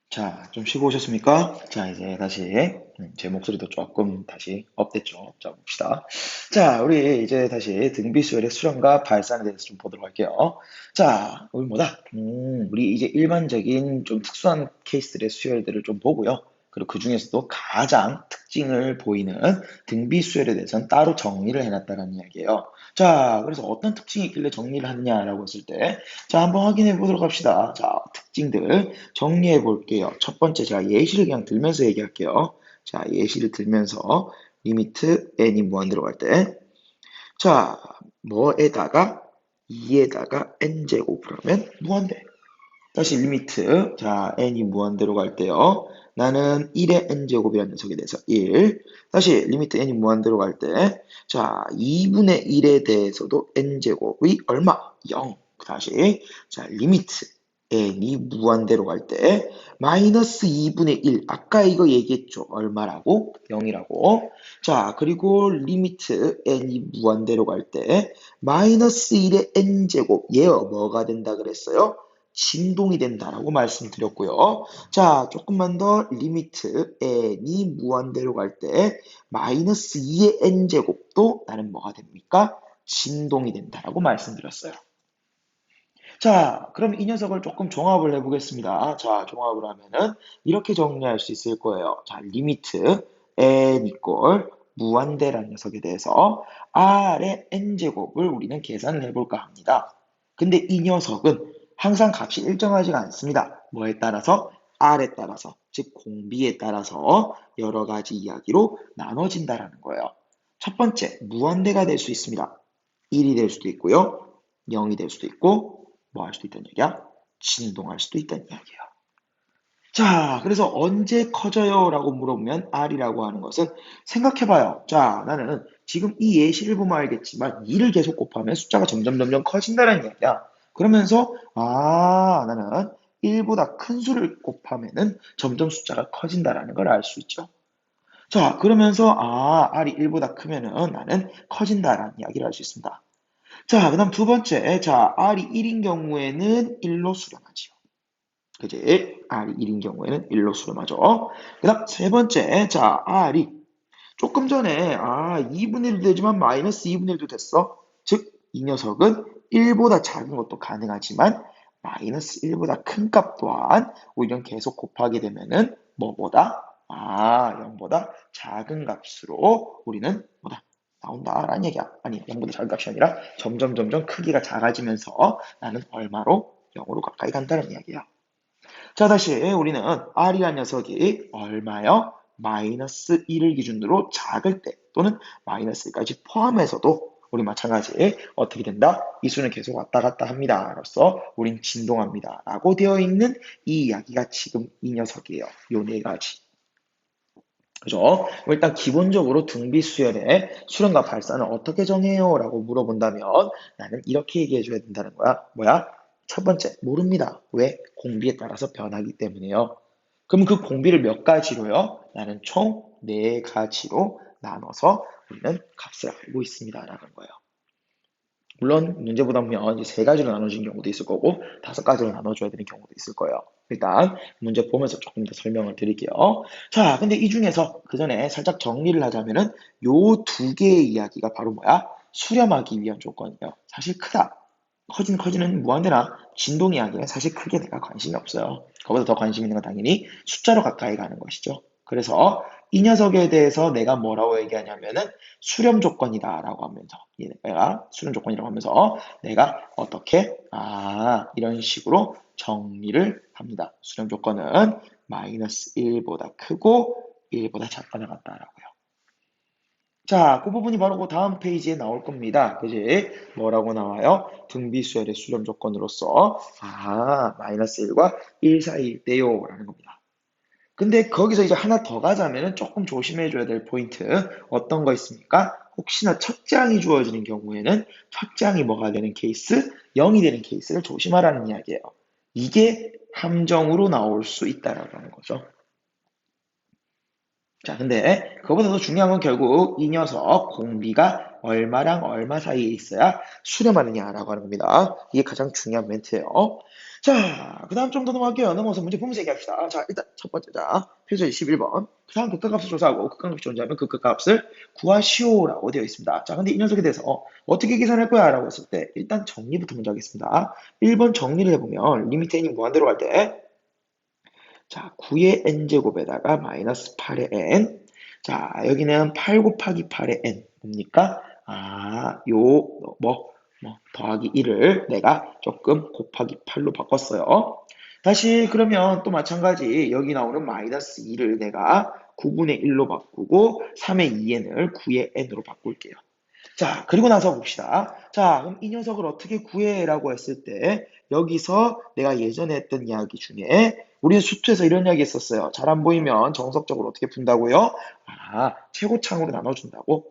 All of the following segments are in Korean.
자, 좀 쉬고 오셨습니까? 자, 이제 다시 제 목소리도 조금 다시 업됐죠. 자, 봅시다. 자, 우리 이제 다시 등비수열의 수렴과 발산에 대해서 좀 보도록 할게요. 자, 우리 뭐다? 우리 이제 일반적인 좀 특수한 케이스들의 수열들을 좀 보고요. 그리고 그 중에서도 가장 특징을 보이는 등비수열에 대해서는 따로 정리를 해놨다는 이야기예요. 자, 그래서 어떤 특징이 있길래 정리를 하느냐라고 했을 때, 자, 한번 확인해 보도록 합시다. 자, 특징들. 정리해 볼게요. 첫 번째, 제가 예시를 그냥 들면서 얘기할게요. 자, 예시를 들면서 리미트 n이 무한 들어갈 때, 자, 뭐에다가 2에다가 n제곱을 하면 무한대. 다시 리미트, 자, n이 무한대로 갈 때요. 나는 1의 n제곱이라는 녀석에 대해서 1. 다시 리미트 n이 무한대로 갈 때, 자, 2분의 1에 대해서도 n제곱이 얼마? 0. 다시, 자, 리미트 n이 무한대로 갈 때, 마이너스 2분의 1. 아까 이거 얘기했죠. 얼마라고? 0이라고. 자, 그리고 리미트 n이 무한대로 갈 때, 마이너스 1의 n제곱. 얘가 뭐가 된다 그랬어요? 진동이 된다라고 말씀드렸고요. 자, 조금만 더 리미트 n이 무한대로 갈 때 마이너스 2의 n제곱도 나는 뭐가 됩니까? 진동이 된다라고 말씀드렸어요. 자, 그럼 이 녀석을 조금 종합을 해보겠습니다. 자, 종합을 하면은 이렇게 정리할 수 있을 거예요. 자, 리미트 n 이꼴 무한대라는 녀석에 대해서 r의 n제곱을 우리는 계산을 해볼까 합니다. 근데 이 녀석은 항상 값이 일정하지가 않습니다. 뭐에 따라서? r에 따라서, 즉 공비에 따라서 여러 가지 이야기로 나눠진다라는 거예요. 첫 번째, 무한대가 될 수 있습니다. 1이 될 수도 있고요. 0이 될 수도 있고, 뭐 할 수도 있다는 얘기야? 진동할 수도 있다는 이야기예요. 자, 그래서 언제 커져요? 라고 물어보면 R이라고 하는 것은 생각해봐요. 자, 나는 지금 이 예시를 보면 알겠지만 2를 계속 곱하면 숫자가 점점 커진다는 이야기야. 그러면서 나는 1보다 큰 수를 곱하면은 점점 숫자가 커진다라는 걸 알 수 있죠. 자, 그러면서 R이 1보다 크면은 나는 커진다라는 이야기를 할 수 있습니다. 자, 그다음 두 번째. 자, R이 1인 경우에는 1로 수렴하지요. 그지? R이 1인 경우에는 1로 수렴하죠. 그다음 세 번째. 자, R이 조금 전에 2분의 1도 되지만 마이너스 2분의 1도 됐어. 즉, 이 녀석은 1보다 작은 것도 가능하지만 마이너스 1보다 큰 값 또한 오히려 계속 곱하게 되면은 뭐보다 0보다 작은 값으로 우리는 뭐다 나온다라는 얘기야. 아니, 0보다 작은 값이 아니라 점점 크기가 작아지면서 나는 얼마로 0으로 가까이 간다는 이야기야. 자, 다시 우리는 R이라는 녀석이 얼마요? 마이너스 1을 기준으로 작을 때 또는 마이너스 1까지 포함해서도 우리 마찬가지 어떻게 된다? 이 수는 계속 왔다 갔다 합니다. 로서 우린 진동합니다. 라고 되어 있는 이 이야기가 지금 이 녀석이에요. 요 네 가지. 그죠? 일단 기본적으로 등비수열의 수렴과 발산을 어떻게 정해요? 라고 물어본다면 나는 이렇게 얘기해 줘야 된다는 거야. 뭐야? 첫 번째, 모릅니다. 왜? 공비에 따라서 변하기 때문에요. 그럼 그 공비를 몇 가지로요? 나는 총 네 가지로 나눠서 우리는 값을 알고 있습니다. 라는 거예요. 물론 문제보다 보면 이제 세 가지로 나눠진 경우도 있을 거고 다섯 가지로 나눠줘야 되는 경우도 있을 거예요. 일단 문제 보면서 조금 더 설명을 드릴게요. 자, 근데 이 중에서 그 전에 살짝 정리를 하자면은 요 두 개의 이야기가 바로 뭐야? 수렴하기 위한 조건이에요. 사실 크다. 커지는 무한대나 진동 이야기는 사실 크게 내가 관심이 없어요. 그보다 더 관심 있는 건 당연히 숫자로 가까이 가는 것이죠. 그래서 이 녀석에 대해서 내가 뭐라고 얘기하냐면은 수렴 조건이다라고 하면서 얘가 수렴 조건이라고 하면서 내가 어떻게 이런 식으로 정리를 합니다. 수렴 조건은 마이너스 1보다 크고 1보다 작거나 같다라고요. 자, 그 부분이 바로 그 다음 페이지에 나올 겁니다. 그지? 뭐라고 나와요? 등비수열의 수렴 조건으로서 마이너스 1과 1 사이일 때요 라는 겁니다. 근데 거기서 이제 하나 더 가자면은 조금 조심해줘야 될 포인트 어떤 거 있습니까? 혹시나 첫 장이 주어지는 경우에는 첫 장이 뭐가 되는 케이스? 0이 되는 케이스를 조심하라는 이야기예요. 이게 함정으로 나올 수 있다라고 하는 거죠. 자, 근데 그거보다 더 중요한 건 결국 이 녀석 공비가 얼마랑 얼마 사이에 있어야 수렴하느냐라고 하는 겁니다. 이게 가장 중요한 멘트예요. 자, 그 다음 좀 더 넘어갈게요. 넘어서 문제 보면서 얘기합시다. 자, 일단 첫 번째, 자, 필수의 11번. 그 다음 극한값을 조사하고 극한값이 존재하면 그 극한값을 구하시오라고 되어 있습니다. 자, 근데 이 녀석에 대해서 어떻게 계산할 거야? 라고 했을 때, 일단 정리부터 먼저 하겠습니다. 1번 정리를 해보면, 리미트 n이 무한대로 갈 때, 자, 9의 n제곱에다가 마이너스 8의 n. 자, 여기는 8 곱하기 8의 n. 뭡니까? 아, 더하기 1을 내가 조금 곱하기 8로 바꿨어요. 다시 그러면 또 마찬가지 여기 나오는 마이너스 2를 내가 9분의 1로 바꾸고 3의 2n을 9의 n으로 바꿀게요. 자, 그리고 나서 봅시다. 자, 그럼 이 녀석을 어떻게 구해라고 했을 때 여기서 내가 예전에 했던 이야기 중에 우리 수투에서 이런 이야기 했었어요. 잘 안 보이면 정석적으로 어떻게 푼다고요? 아, 최고창으로 나눠준다고?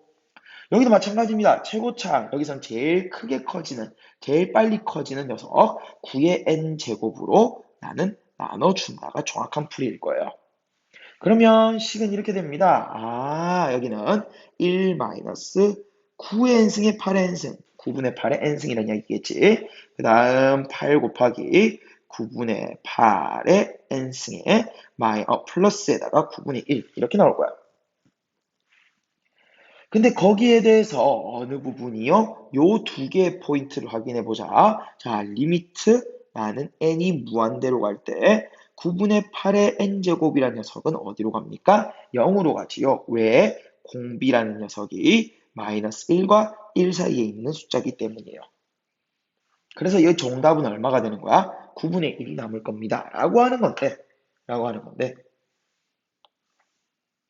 여기도 마찬가지입니다. 최고창, 여기선 제일 크게 커지는, 제일 빨리 커지는 녀석 9의 n제곱으로 나는 나눠준다가 정확한 풀이일 거예요. 그러면 식은 이렇게 됩니다. 아, 여기는 1 마이너스 9의 n승의 8의 n승, 9분의 8의 n승이라는 이야기겠지. 그 다음 8 곱하기 9분의 8의 n승의 플러스에다가 9분의 1 이렇게 나올 거야. 근데 거기에 대해서 어느 부분이요? 요 두 개의 포인트를 확인해 보자. 자, 리미트 나는 n이 무한대로 갈 때 9분의 8의 n제곱이라는 녀석은 어디로 갑니까? 0으로 가지요. 왜? 공비라는 녀석이 마이너스 1과 1 사이에 있는 숫자이기 때문이에요. 그래서 이 정답은 얼마가 되는 거야? 9분의 1이 남을 겁니다. 라고 하는 건데,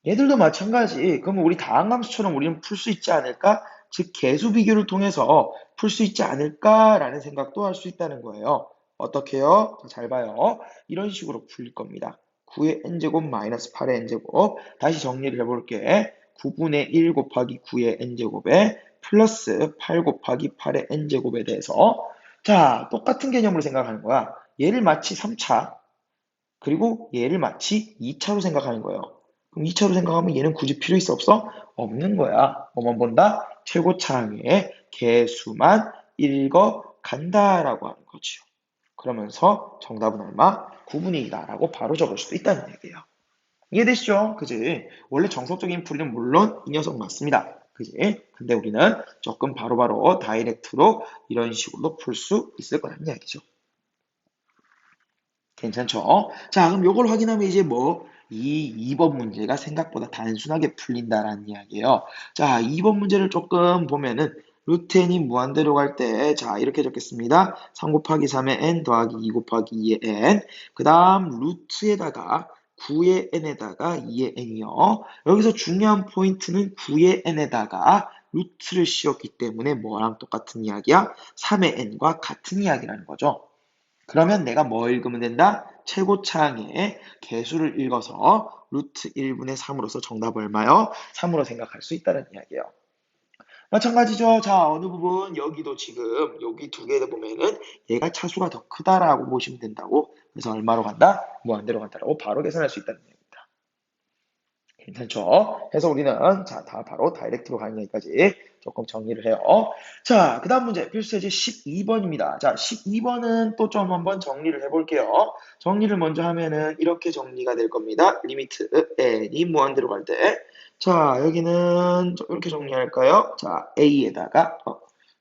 얘들도 마찬가지. 그러면 우리 다항함수처럼 우리는 풀 수 있지 않을까? 즉 계수 비교를 통해서 풀 수 있지 않을까라는 생각도 할 수 있다는 거예요. 어떻게요? 잘 봐요. 이런 식으로 풀릴 겁니다. 9의 n제곱 마이너스 8의 n제곱. 다시 정리를 해볼게. 9분의 1 곱하기 9의 n제곱에 플러스 8 곱하기 8의 n제곱에 대해서 자, 똑같은 개념으로 생각하는 거야. 얘를 마치 3차, 그리고 얘를 마치 2차로 생각하는 거예요. 그럼 2차로 생각하면 얘는 굳이 필요 있어 없어? 없는 거야. 뭐만 본다? 최고차항의 개수만 읽어 간다라고 하는 거죠. 그러면서 정답은 얼마? 9분의 2다라고 바로 적을 수도 있다는 얘기예요. 이해되시죠? 그지? 원래 정석적인 풀이는 물론 이 녀석 맞습니다. 그지? 근데 우리는 조금 바로바로 다이렉트로 이런 식으로 풀 수 있을 거라는 이야기죠. 괜찮죠? 자, 그럼 요걸 확인하면 이제 이 2번 문제가 생각보다 단순하게 풀린다라는 이야기예요. 자, 2번 문제를 조금 보면은 루트 n이 무한대로 갈 때, 자, 이렇게 적겠습니다. 3 곱하기 3의 n 더하기 2 곱하기 2의 n. 그 다음 루트에다가 9의 n에다가 2의 n이요. 여기서 중요한 포인트는 9의 n에다가 루트를 씌웠기 때문에 뭐랑 똑같은 이야기야? 3의 n과 같은 이야기라는 거죠. 그러면 내가 뭐 읽으면 된다? 최고차항의 개수를 읽어서 루트 1분의 3으로서 정답 얼마요? 3으로 생각할 수 있다는 이야기예요. 마찬가지죠. 자, 어느 부분 여기도 지금 여기 두 개를 보면은 얘가 차수가 더 크다라고 보시면 된다고. 그래서 얼마로 간다? 무한대로 간다라고 바로 계산할 수 있다는 얘기입니다. 괜찮죠? 그래서 우리는 자, 다 바로 다이렉트로 가는 여기까지 조금 정리를 해요. 자, 그 다음 문제 필수예제 12번입니다. 자, 12번은 또 좀 한번 정리를 해볼게요. 정리를 먼저 하면은 이렇게 정리가 될 겁니다. 리미트 n이 무한대로 갈 때. 자, 여기는 이렇게 정리할까요? 자, a에다가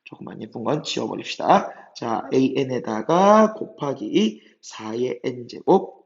조금만 예쁜 건 지워버립시다. 자, an에다가 곱하기 4의 n제곱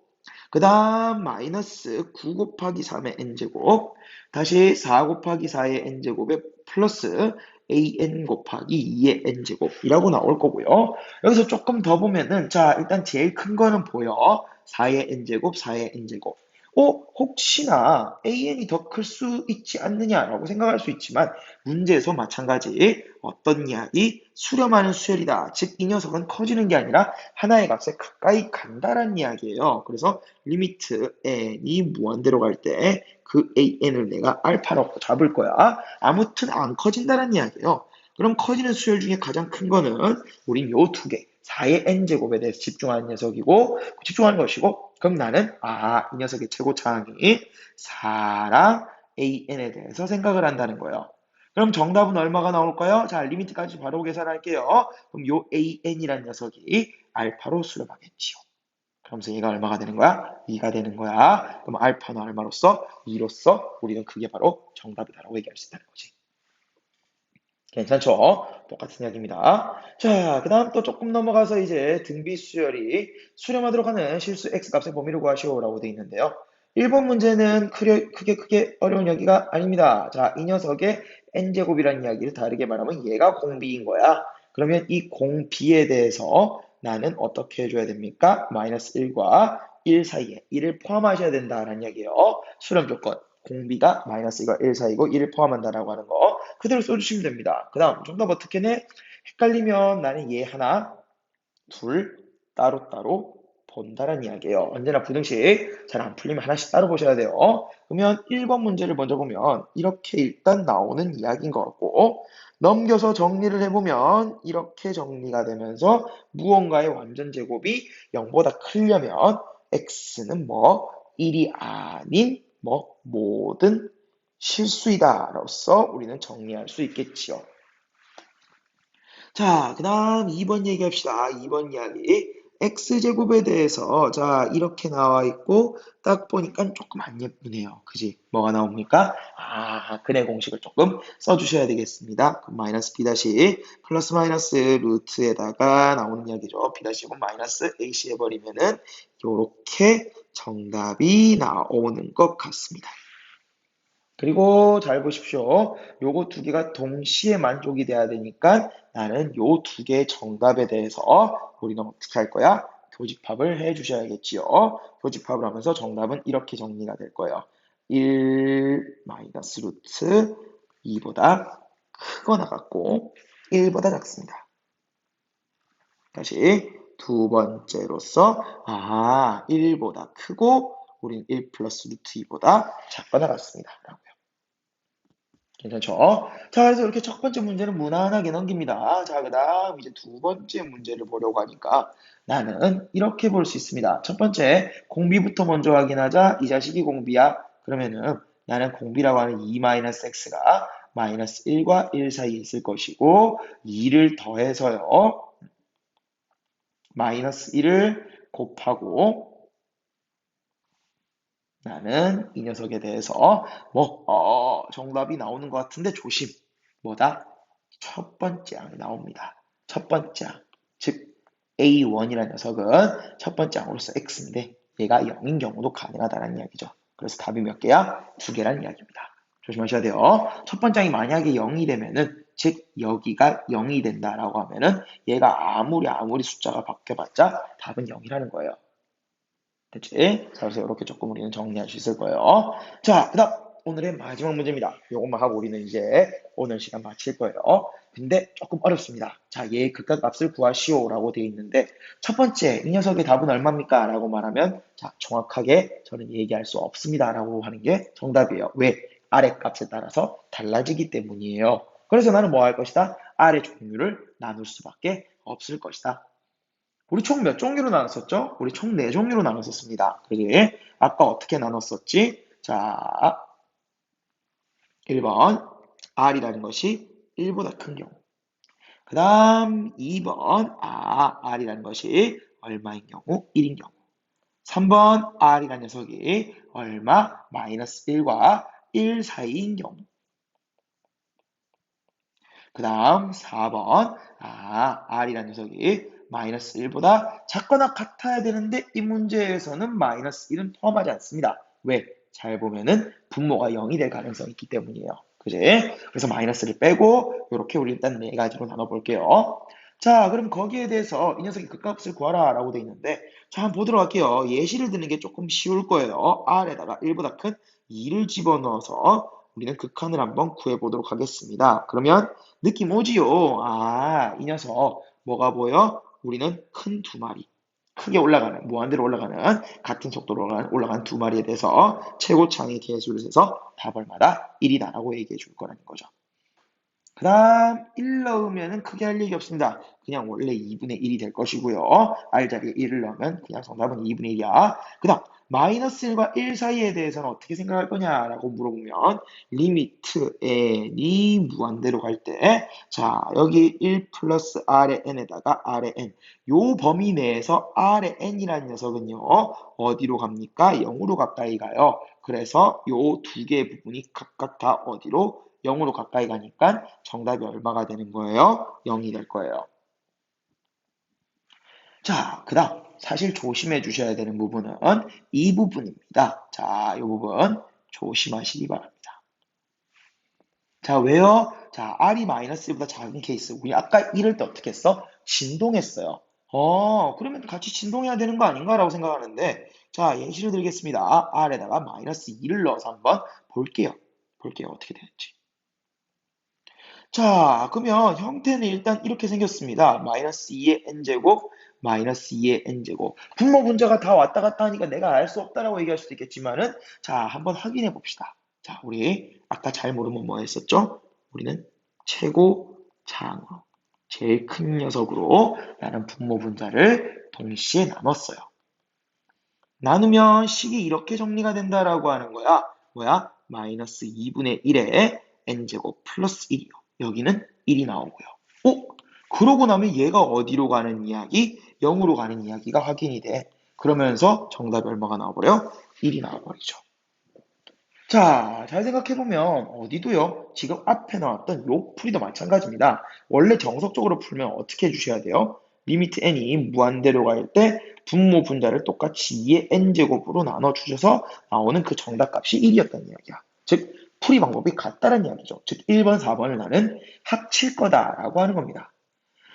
그 다음 마이너스 9 곱하기 3의 n제곱 다시 4 곱하기 4의 n제곱에 플러스 an 곱하기 2의 n제곱이라고 나올 거고요. 여기서 조금 더 보면은 자 일단 제일 큰 거는 보여. 4의 n제곱 4의 n제곱 혹시나 an이 더 클 수 있지 않느냐라고 생각할 수 있지만 문제에서 마찬가지 어떤 이야기? 수렴하는 수열이다. 즉 이 녀석은 커지는 게 아니라 하나의 값에 가까이 간다라는 이야기예요. 그래서 리미트 n이 무한대로 갈 때 그 an을 내가 알파라고 잡을 거야. 아무튼 안 커진다는 이야기예요. 그럼 커지는 수열 중에 가장 큰 거는 우린 요 두 개, 4의 n제곱에 대해서 집중하는 녀석이고 집중하는 것이고 그럼 나는 이 녀석의 최고차항이 4랑 an에 대해서 생각을 한다는 거예요. 그럼 정답은 얼마가 나올까요? 자, 리미트까지 바로 계산할게요. 그럼 요 an이라는 녀석이 알파로 수렴하겠지요. 그러면서 얘가 얼마가 되는 거야? 2가 되는 거야. 그럼 알파는 얼마로서? 2로서 우리는 그게 바로 정답이다라고 얘기할 수 있다는 거지. 괜찮죠? 똑같은 이야기입니다. 자, 그 다음 또 조금 넘어가서 이제 등비 수열이 수렴하도록 하는 실수 x값의 범위를 구하시오라고 되어 있는데요. 1번 문제는 크게 어려운 이야기가 아닙니다. 자, 이 녀석의 n제곱이라는 이야기를 다르게 말하면 얘가 공비인 거야. 그러면 이 공비에 대해서 나는 어떻게 해줘야 됩니까? 마이너스 1과 1 사이에 1을 포함하셔야 된다라는 이야기예요. 수렴 조건. 공비가 마이너스 1과 1 사이고 1을 포함한다라고 하는 거. 그대로 써주시면 됩니다. 그 다음 정답 어떻게 내? 헷갈리면 나는 얘 하나, 둘 따로따로 본다는 이야기예요. 언제나 부등식 잘 안 풀리면 하나씩 따로 보셔야 돼요. 그러면 1번 문제를 먼저 보면 이렇게 일단 나오는 이야기인 것 같고 넘겨서 정리를 해보면 이렇게 정리가 되면서 무언가의 완전 제곱이 0보다 크려면 x는 뭐 1이 아닌 뭐 모든 실수이다로서 우리는 정리할 수 있겠지요. 자, 그 다음 2번 얘기합시다. 2번 이야기. x제곱에 대해서 자 이렇게 나와 있고 딱 보니까 조금 안 예쁘네요. 그지? 뭐가 나옵니까? 근의 공식을 조금 써주셔야 되겠습니다. 그럼 마이너스 b 다시 플러스 마이너스 루트에다가 나오는 이야기죠. b 다시 마이너스 ac 해버리면은 요렇게 정답이 나오는 것 같습니다. 그리고 잘 보십시오. 요거 두 개가 동시에 만족이 돼야 되니까 나는 요 두 개의 정답에 대해서 우리는 어떻게 할 거야? 교집합을 해 주셔야겠지요. 교집합을 하면서 정답은 이렇게 정리가 될 거예요. 1 마이너스 루트 2보다 크거나 같고 1보다 작습니다. 다시 두 번째로서 1보다 크고 우린 1 플러스 루트 2보다 작거나 같습니다. 괜찮죠? 자, 그래서 이렇게 첫 번째 문제는 무난하게 넘깁니다. 자, 그 다음 이제 두 번째 문제를 보려고 하니까 나는 이렇게 볼 수 있습니다. 첫 번째, 공비부터 먼저 확인하자. 이 자식이 공비야. 그러면은 나는 공비라고 하는 2-x가 마이너스 1과 1 사이에 있을 것이고 2를 더해서요. 마이너스 1을 곱하고 나는 이 녀석에 대해서 정답이 나오는 것 같은데 조심. 뭐다? 첫 번째 항이 나옵니다. 첫 번째 항. 즉 A1이라는 녀석은 첫 번째 항으로서 X인데 얘가 0인 경우도 가능하다는 이야기죠. 그래서 답이 몇 개야? 두 개라는 이야기입니다. 조심하셔야 돼요. 첫 번째 항이 만약에 0이 되면은 즉 여기가 0이 된다라고 하면은 얘가 아무리 숫자가 바뀌어봤자 답은 0이라는 거예요. 됐지? 자, 그래서 이렇게 조금 우리는 정리할 수 있을 거예요. 자, 그 다음 오늘의 마지막 문제입니다. 요것만 하고 우리는 이제 오늘 시간 마칠 거예요. 근데 조금 어렵습니다. 자, 얘의 극각 값을 구하시오라고 되어 있는데 첫 번째, 이 녀석의 답은 얼마입니까? 라고 말하면 자, 정확하게 저는 얘기할 수 없습니다. 라고 하는 게 정답이에요. 왜? 아래 값에 따라서 달라지기 때문이에요. 그래서 나는 뭐 할 것이다? 아래 종류를 나눌 수밖에 없을 것이다. 우리 총 몇 종류로 나눴었죠? 우리 총 4종류로 나눴었습니다. 그지? 아까 어떻게 나눴었지? 자, 1번 R이라는 것이 1보다 큰 경우. 그 다음 2번 R이라는 것이 얼마인 경우? 1인 경우. 3번 R이라는 녀석이 얼마? 마이너스 1과 1 사이인 경우. 그 다음 4번 R이라는 녀석이 마이너스 1보다 작거나 같아야 되는데 이 문제에서는 마이너스 1은 포함하지 않습니다. 왜? 잘 보면은 분모가 0이 될 가능성이 있기 때문이에요. 그지? 그래서 마이너스를 빼고 이렇게 우리 일단 4가지로 나눠볼게요. 자, 그럼 거기에 대해서 이 녀석의 극값을 구하라 라고 돼 있는데 자, 한번 보도록 할게요. 예시를 드는 게 조금 쉬울 거예요. R에다가 1보다 큰 2를 집어넣어서 우리는 극한을 한번 구해보도록 하겠습니다. 그러면 느낌 오지요? 이 녀석 뭐가 보여? 우리는 큰 두 마리. 크게 올라가는, 무한대로 올라가는, 같은 속도로 올라가는 두 마리에 대해서 최고창의 개수를 세서 답 얼마다 1이다라고 얘기해 줄 거라는 거죠. 그 다음 1 넣으면 크게 할 얘기 없습니다. 그냥 원래 2분의 1이 될 것이고요. R 자리에 1을 넣으면 그냥 정답은 2분의 1이야. 그 다음 마이너스 1과 1 사이에 대해서는 어떻게 생각할 거냐라고 물어보면 리미트 n이 무한대로 갈 때, 자, 여기 1 플러스 r의 n에다가 r의 n, 요 범위 내에서 r의 n이라는 녀석은요, 어디로 갑니까? 0으로 가까이 가요. 그래서 요 두 개의 부분이 각각 다 어디로? 0으로 가까이 가니까 정답이 얼마가 되는 거예요? 0이 될 거예요. 자, 그 다음 사실 조심해 주셔야 되는 부분은 이 부분입니다. 자, 이 부분 조심하시기 바랍니다. 자, 왜요? 자, R이 마이너스 1보다 작은 케이스. 우리 아까 이럴 때 어떻게 했어? 진동했어요. 그러면 같이 진동해야 되는 거 아닌가라고 생각하는데, 자, 예시를 들겠습니다. R에다가 마이너스 2를 넣어서 한번 볼게요. 볼게요. 어떻게 되는지. 자, 그러면 형태는 일단 이렇게 생겼습니다. 마이너스 2의 n제곱, 마이너스 2의 n제곱. 분모 분자가 다 왔다 갔다 하니까 내가 알 수 없다라고 얘기할 수도 있겠지만은, 자, 한번 확인해 봅시다. 자, 우리 아까 잘 모르면 뭐 했었죠? 우리는 최고 차항으로, 제일 큰 녀석으로 라는 분모 분자를 동시에 나눴어요. 나누면 식이 이렇게 정리가 된다라고 하는 거야. 뭐야? 마이너스 2분의 1에 n제곱 플러스 1이요. 여기는 1이 나오고요. 그러고 나면 얘가 어디로 가는 이야기? 0으로 가는 이야기가 확인이 돼. 그러면서 정답이 얼마가 나와버려? 1이 나와버리죠. 자, 잘 생각해보면 어디도요. 지금 앞에 나왔던 요 풀이도 마찬가지입니다. 원래 정석적으로 풀면 어떻게 해주셔야 돼요? 리미트 n이 무한대로 갈 때 분모 분자를 똑같이 2의 n제곱으로 나눠주셔서 나오는 그 정답값이 1이었다는 이야기야. 즉, 풀이 방법이 같다는 이야기죠. 즉, 1번, 4번을 나는 합칠 거다라고 하는 겁니다.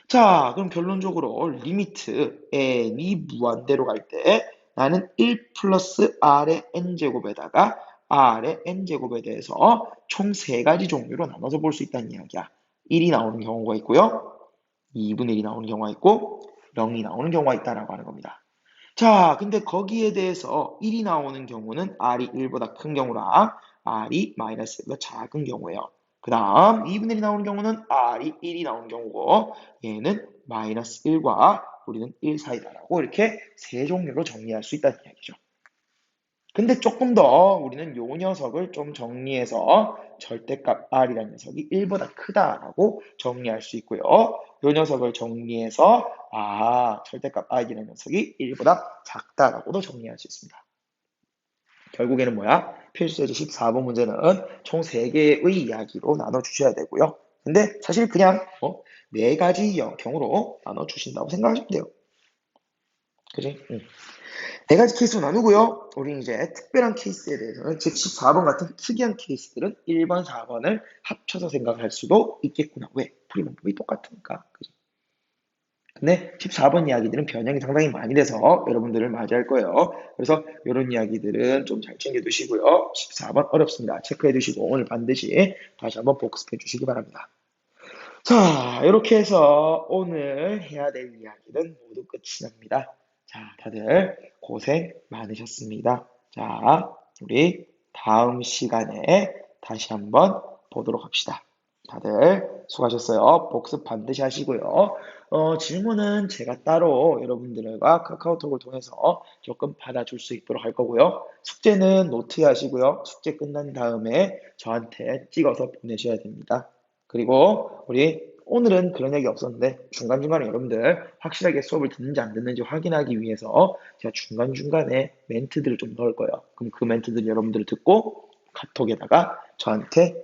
자, 그럼 결론적으로 리미트 n이 무한대로 갈 때 나는 1 플러스 r의 n제곱에다가 r의 n제곱에 대해서 총 3가지 종류로 나눠서 볼 수 있다는 이야기야. 1이 나오는 경우가 있고요. 2분의 1이 나오는 경우가 있고 0이 나오는 경우가 있다라고 하는 겁니다. 자, 근데 거기에 대해서 1이 나오는 경우는 r이 1보다 큰 경우랑 r이 마이너스 1보다 작은 경우예요. 그 다음 2분의 1이 나오는 경우는 r이 1이 나오는 경우고 얘는 마이너스 1과 우리는 1 사이다라고 이렇게 세 종류로 정리할 수 있다는 이야기죠. 근데 조금 더 우리는 요 녀석을 좀 정리해서 절대값 r이라는 녀석이 1보다 크다라고 정리할 수 있고요. 요 녀석을 정리해서 절대값 i라는 녀석이 1보다 작다라고도 정리할 수 있습니다. 결국에는 뭐야? 필수예제 14번 문제는 총 3개의 이야기로 나눠주셔야 되고요. 근데 사실 그냥 4가지 경우로 나눠주신다고 생각하시면 돼요. 그지? 응. 4가지 케이스로 나누고요. 우리 이제 특별한 케이스에 대해서는 즉 14번 같은 특이한 케이스들은 1번, 4번을 합쳐서 생각할 수도 있겠구나. 왜? 풀이 방법이 똑같으니까. 그죠? 근데 14번 이야기들은 변형이 상당히 많이 돼서 여러분들을 맞이할 거예요. 그래서 이런 이야기들은 좀 잘 챙겨 두시고요. 14번 어렵습니다. 체크해 두시고 오늘 반드시 다시 한번 복습해 주시기 바랍니다. 자, 이렇게 해서 오늘 해야 될 이야기는 모두 끝이 납니다. 자, 다들 고생 많으셨습니다. 자, 우리 다음 시간에 다시 한번 보도록 합시다. 다들 수고하셨어요. 복습 반드시 하시고요. 질문은 제가 따로 여러분들과 카카오톡을 통해서 조금 받아줄 수 있도록 할 거고요. 숙제는 노트에 하시고요. 숙제 끝난 다음에 저한테 찍어서 보내셔야 됩니다. 그리고 우리 오늘은 그런 얘기 없었는데 중간중간에 여러분들 확실하게 수업을 듣는지 안 듣는지 확인하기 위해서 제가 중간중간에 멘트들을 좀 넣을 거예요. 그럼 그 멘트들 여러분들 듣고 카톡에다가 저한테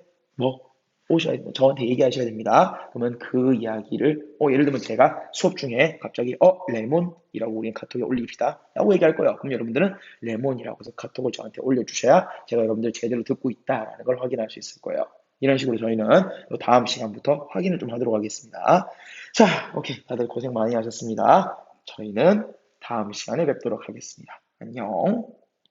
저한테 얘기하셔야 됩니다. 그러면 그 이야기를 예를 들면 제가 수업 중에 갑자기 레몬이라고 우리 카톡에 올립시다 라고 얘기할 거예요. 그럼 여러분들은 레몬이라고 해서 카톡을 저한테 올려주셔야 제가 여러분들 제대로 듣고 있다라는 걸 확인할 수 있을 거예요. 이런 식으로 저희는 다음 시간부터 확인을 좀 하도록 하겠습니다. 자, 오케이. 다들 고생 많이 하셨습니다. 저희는 다음 시간에 뵙도록 하겠습니다. 안녕.